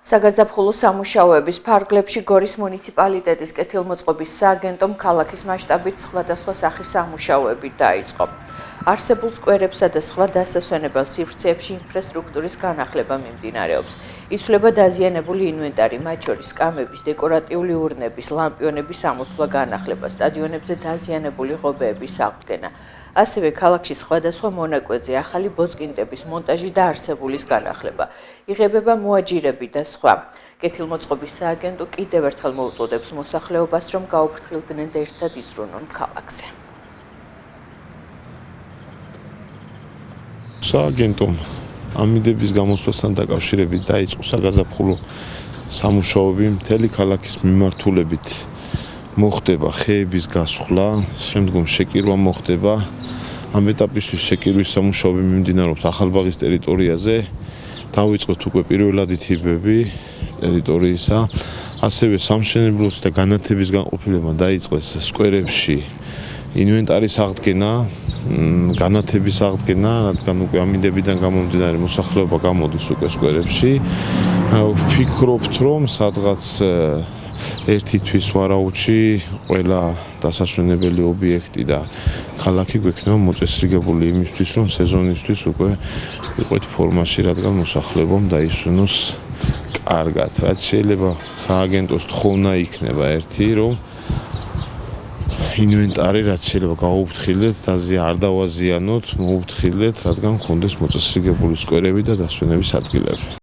საგაზაფხულო სამუშაოების ფარგლებში გორის მუნიციპალიტეტის კეთილმოწყობის სააგენტომ ქალაქის მასშტაბით სხვადასხვა სახის სამუშაოები დაიწყო. არსებულ სკვერებსა და სხვა დასასვენებელ სივრცეებში ინფრასტრუქტურის განახლება მიმდინარეობს. იცვლება დაზიანებული ინვენტარი, მათ შორის სკამების, დეკორატიული ურნების, ლამპიონების ამოსვლა განახლება, სტადიონებზე დაზიანებული ღობეების აღდგენა. ასევე ქალაქში სხვადასხვა მონაკვეთზე ახალი ბოძკინტების მონტაჟი და არსებულის განახლება. იღებება მოაჯირები და სხვა. კეთილმოწყობის სააგენტო კიდევ ერთხელ მოუწოდებს მოსახლეობას, რომ გაუფრთხილდნენ და ერთად იზრუნონ ქალაქზე. სააგენტომ ამინდების გამოსვლასთან დაკავშირებით დაიწყო საგაზაფხულო სამუშაოები მთელი ქალაქის მიმართულებით. მოხდება ხეების გასხლა, შემდგომ შეკირვა მოხდება. ამ ეტაპისთვის შეკირვის სამუშაოები მიმდინარეობს ახალბაღის ტერიტორიაზე. დავიწყოთ უკვე პირველადი თიბები ტერიტორიისა. ასევე სამშენებლოს და განათების განყოფილებამ დაიწყეს სკვერებში ინვენტარის აღდგენა, განათების აღდგენა, რადგან უკვე ამინდებიდან გამომდინარე მოსახლეობა გამოდის უკვე სკვერებში. ვფიქრობთ, რომ სადღაც ერთი თვის ვარაუდში ყველა დასასვენებელი ობიექტი და ქალაქი გვექნება მოწესრიგებული იმისთვის, რომ სეზონისთვის უკვე იყვეთ ფორმაში, რადგან მოსახლეობამ დაისვენოს კარგად. რაც შეიძლება სააგენტოს თხოვნა იქნება ერთი, რომ ინვენტარი რაც შეიძლება გაუფრთხილდეთ, არ დავაზიანოთ, მოუფრთხილდეთ, რადგან გქონდეს მოწესრიგებული სკვერები და დასვენების ადგილები.